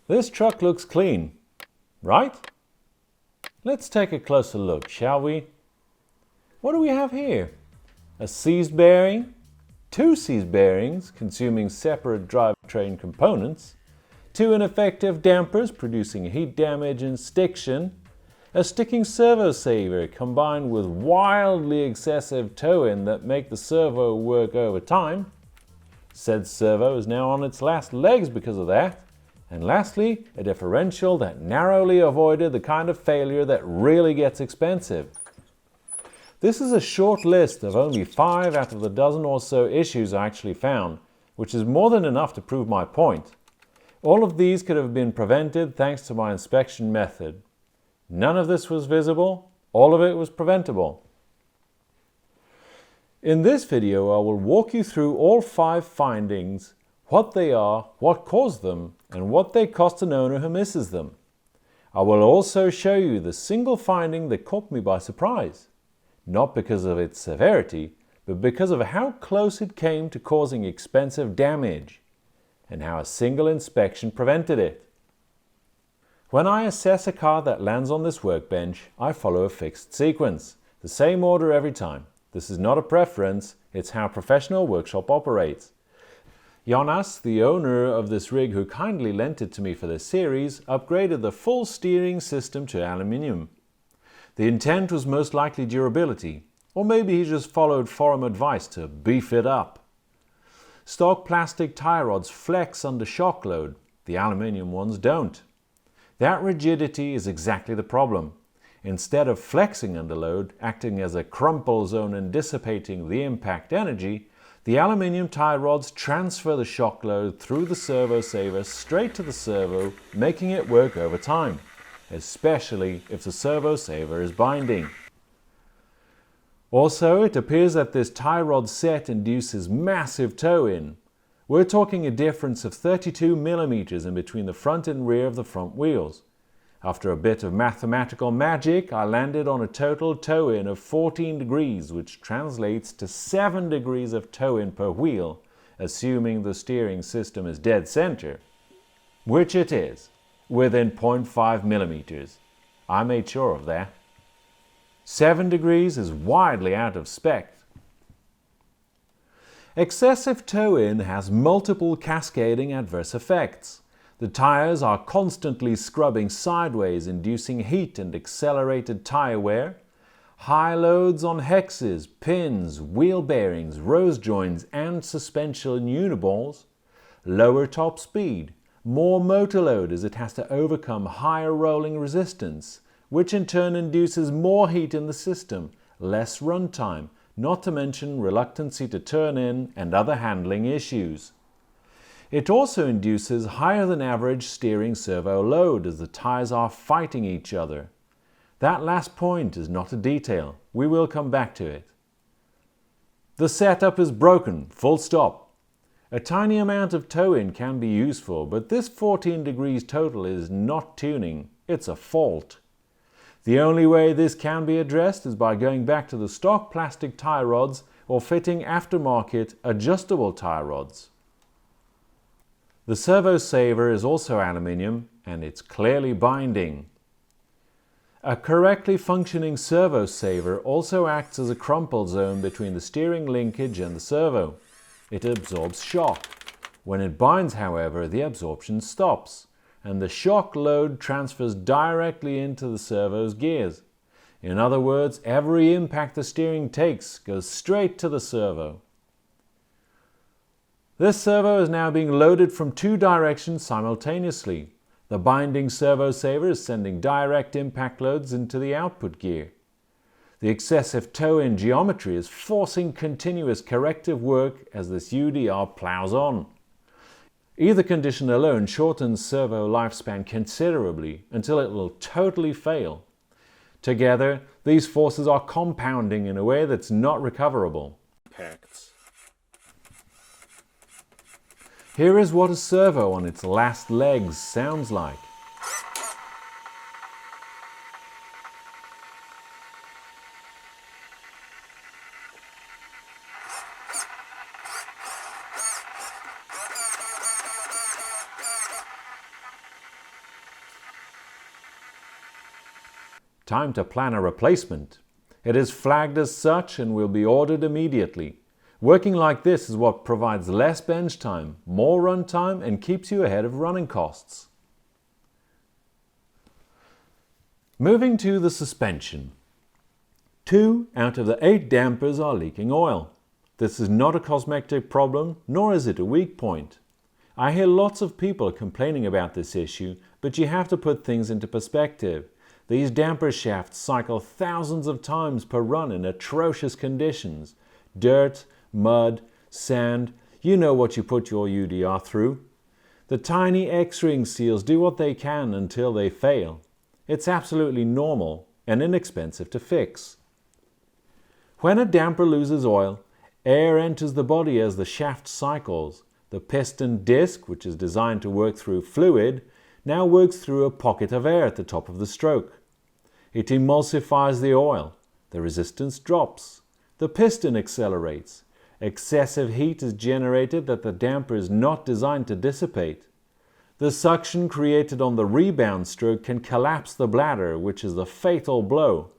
This truck looks clean, right? Let's take a closer look, shall we? What do we have here? A seized bearing, two seized bearings consuming separate drivetrain components, two ineffective dampers producing heat damage and stiction, a sticking servo saver combined with wildly excessive tow-in that make the servo work overtime. Said servo is now on its last legs because of that. And lastly, a differential that narrowly avoided the kind of failure that really gets expensive. This is a short list of only 5 out of the dozen or so issues I actually found, which is more than enough to prove my point. All of these could have been prevented thanks to my inspection method. None of this was visible, all of it was preventable. In this video, I will walk you through all 5 findings, what they are, what caused them, and what they cost an owner who misses them. I will also show you the single finding that caught me by surprise, not because of its severity, but because of how close it came to causing expensive damage, and how a single inspection prevented it. When I assess a car that lands on this workbench, I follow a fixed sequence, the same order every time. This is not a preference, it's how a professional workshop operates. Jonas, the owner of this rig who kindly lent it to me for this series, upgraded the full steering system to aluminium. The intent was most likely durability, or maybe he just followed forum advice to beef it up. Stock plastic tie rods flex under shock load, the aluminium ones don't. That rigidity is exactly the problem. Instead of flexing under load, acting as a crumple zone and dissipating the impact energy, the aluminium tie rods transfer the shock load through the servo saver straight to the servo, making it work over time, especially if the servo saver is binding. Also, it appears that this tie rod set induces massive tow-in. We're talking a difference of 32 millimeters in between the front and rear of the front wheels. After a bit of mathematical magic, I landed on a total tow-in of 14 degrees, which translates to 7 degrees of tow-in per wheel, assuming the steering system is dead center, which it is, within 0.5 millimeters. I made sure of that. 7 degrees is widely out of spec. Excessive tow-in has multiple cascading adverse effects. The tires are constantly scrubbing sideways, inducing heat and accelerated tire wear. High loads on hexes, pins, wheel bearings, rose joints and suspension uniballs. Lower top speed. More motor load as it has to overcome higher rolling resistance, which in turn induces more heat in the system, less runtime, not to mention reluctancy to turn in and other handling issues. It also induces higher than average steering servo load as the tires are fighting each other. That last point is not a detail. We will come back to it. The setup is broken, full stop. A tiny amount of tow-in can be useful, but this 14 degrees total is not tuning, it's a fault. The only way this can be addressed is by going back to the stock plastic tie rods or fitting aftermarket adjustable tie rods. The servo saver is also aluminium and it's clearly binding. A correctly functioning servo saver also acts as a crumple zone between the steering linkage and the servo. It absorbs shock. When it binds, however, the absorption stops, and the shock load transfers directly into the servo's gears. In other words, every impact the steering takes goes straight to the servo. This servo is now being loaded from 2 directions simultaneously. The binding servo saver is sending direct impact loads into the output gear. The excessive tow-in geometry is forcing continuous corrective work as this UDR plows on. Either condition alone shortens servo lifespan considerably until it will totally fail. Together, these forces are compounding in a way that's not recoverable. Here is what a servo on its last legs sounds like. time to plan a replacement. It is flagged as such and will be ordered immediately. Working like this is what provides less bench time, more run time, and keeps you ahead of running costs. Moving to the suspension. 2 out of the 8 dampers are leaking oil. This is not a cosmetic problem, nor is it a weak point. I hear lots of people complaining about this issue, but you have to put things into perspective. These damper shafts cycle thousands of times per run in atrocious conditions. Dirt, mud, sand, you know what you put your UDR through. The tiny X-ring seals do what they can until they fail. It's absolutely normal and inexpensive to fix. When a damper loses oil, air enters the body as the shaft cycles. The piston disc, which is designed to work through fluid, now works through a pocket of air at the top of the stroke. It emulsifies the oil. The resistance drops. The piston accelerates. Excessive heat is generated that the damper is not designed to dissipate. The suction created on the rebound stroke can collapse the bladder, which is the fatal blow.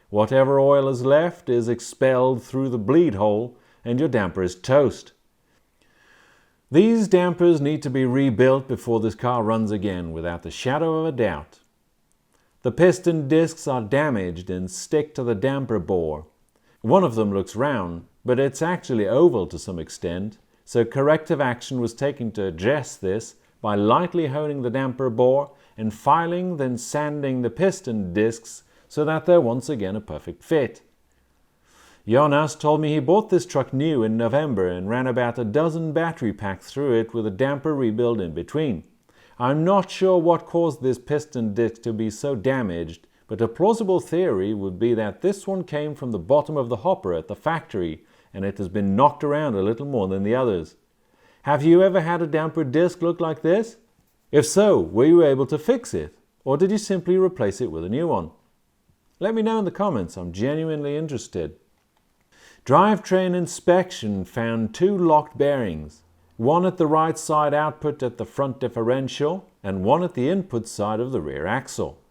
Whatever oil is left is expelled through the bleed hole, and your damper is toast. These dampers need to be rebuilt before this car runs again, without the shadow of a doubt. The piston discs are damaged and stick to the damper bore. One of them looks round, but it's actually oval to some extent, so corrective action was taken to address this by lightly honing the damper bore and filing, then sanding the piston discs so that they're once again a perfect fit. Jonas told me he bought this truck new in November and ran about a dozen battery packs through it with a damper rebuild in between. I'm not sure what caused this piston disc to be so damaged, but a plausible theory would be that this one came from the bottom of the hopper at the factory and it has been knocked around a little more than the others. Have you ever had a damper disc look like this? If so, were you able to fix it, or did you simply replace it with a new one? Let me know in the comments, I'm genuinely interested. Drivetrain inspection found 2 locked bearings, one at the right side output at the front differential and one at the input side of the rear axle.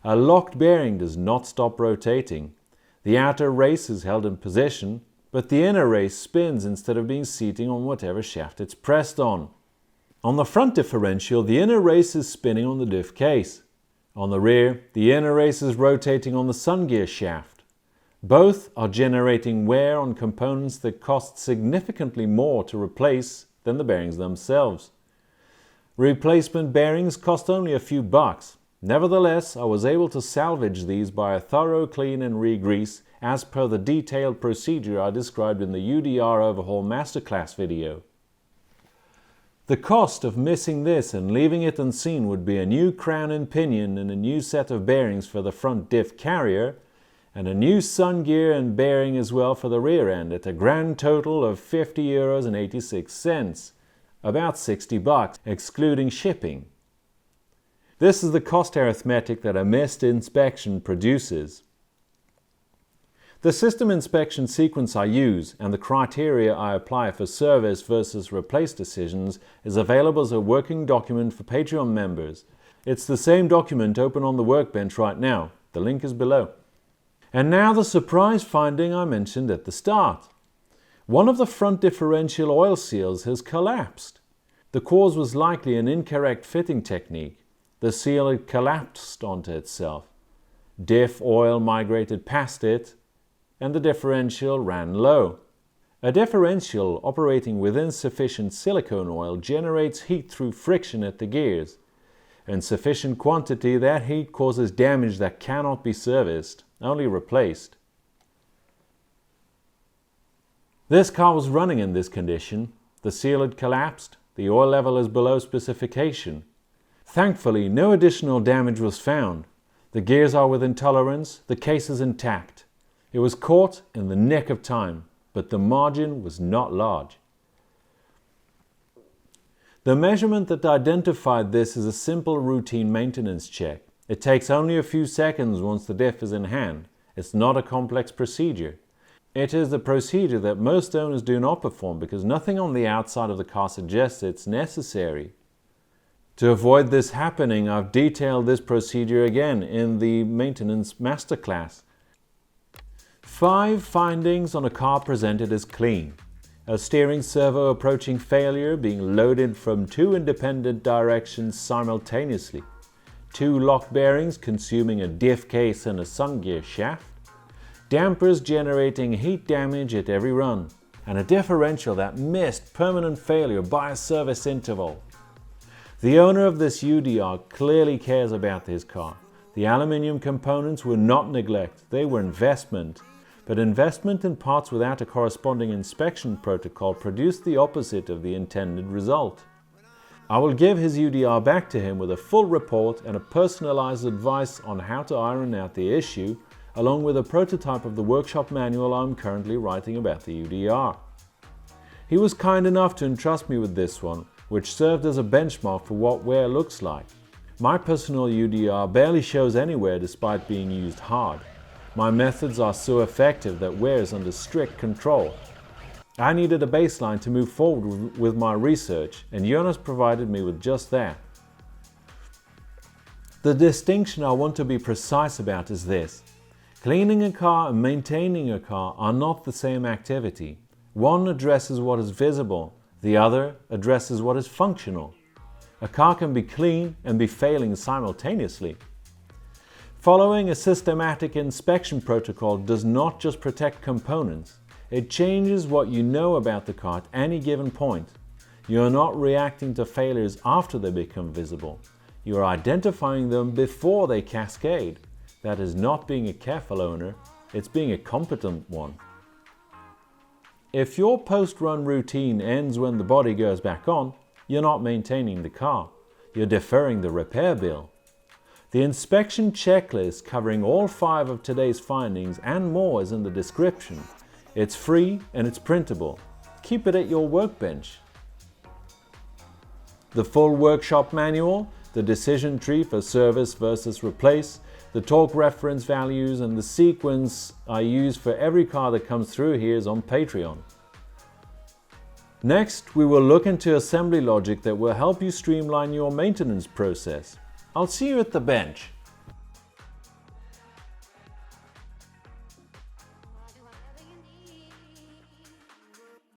A locked bearing does not stop rotating. The outer race is held in position, but the inner race spins instead of being seating on whatever shaft it's pressed on. On the front differential, the inner race is spinning on the diff case. On the rear, the inner race is rotating on the sun gear shaft. Both are generating wear on components that cost significantly more to replace than the bearings themselves. Replacement bearings cost only a few bucks. Nevertheless, I was able to salvage these by a thorough clean and re-grease as per the detailed procedure I described in the UDR Overhaul Masterclass video. The cost of missing this and leaving it unseen would be a new crown and pinion and a new set of bearings for the front diff carrier, and a new sun gear and bearing as well for the rear end at a grand total of €50.86, about 60 bucks, excluding shipping. This is the cost arithmetic that a missed inspection produces. The system inspection sequence I use and the criteria I apply for service versus replace decisions is available as a working document for Patreon members. It's the same document open on the Workbench right now. The link is below. And now the surprise finding I mentioned at the start. One of the front differential oil seals has collapsed. The cause was likely an incorrect fitting technique. The seal had collapsed onto itself. Diff oil migrated past it, and the differential ran low. A differential operating with insufficient silicone oil generates heat through friction at the gears. In sufficient quantity, that heat causes damage that cannot be serviced, only replaced. This car was running in this condition. The seal had collapsed. The oil level is below specification. Thankfully, no additional damage was found. The gears are within tolerance. The case is intact. It was caught in the nick of time, but the margin was not large. The measurement that identified this is a simple routine maintenance check. It takes only a few seconds once the diff is in hand. It's not a complex procedure. It is the procedure that most owners do not perform because nothing on the outside of the car suggests it's necessary. To avoid this happening, I've detailed this procedure again in the maintenance masterclass. 5 findings on a car presented as clean. A steering servo approaching failure, being loaded from 2 independent directions simultaneously. 2 lock bearings consuming a diff case and a sun gear shaft. Dampers generating heat damage at every run. And a differential that missed permanent failure by a service interval. The owner of this UDR clearly cares about his car. The aluminium components were not neglect, they were investment. But investment in parts without a corresponding inspection protocol produced the opposite of the intended result. I will give his UDR back to him with a full report and a personalized advice on how to iron out the issue, along with a prototype of the workshop manual I'm currently writing about the UDR. He was kind enough to entrust me with this one, which served as a benchmark for what wear looks like. My personal UDR barely shows any wear despite being used hard. My methods are so effective that wear is under strict control. I needed a baseline to move forward with my research, and Jonas provided me with just that. The distinction I want to be precise about is this. Cleaning a car and maintaining a car are not the same activity. One addresses what is visible, the other addresses what is functional. A car can be clean and be failing simultaneously. Following a systematic inspection protocol does not just protect components, it changes what you know about the car at any given point. You are not reacting to failures after they become visible. You are identifying them before they cascade. That is not being a careful owner, it's being a competent one. If your post-run routine ends when the body goes back on, you're not maintaining the car, you're deferring the repair bill. The inspection checklist covering all 5 of today's findings and more is in the description. It's free and it's printable. Keep it at your workbench. The full workshop manual, the decision tree for service versus replace, the torque reference values and the sequence I use for every car that comes through here is on Patreon. Next, we will look into assembly logic that will help you streamline your maintenance process. I'll see you at the bench.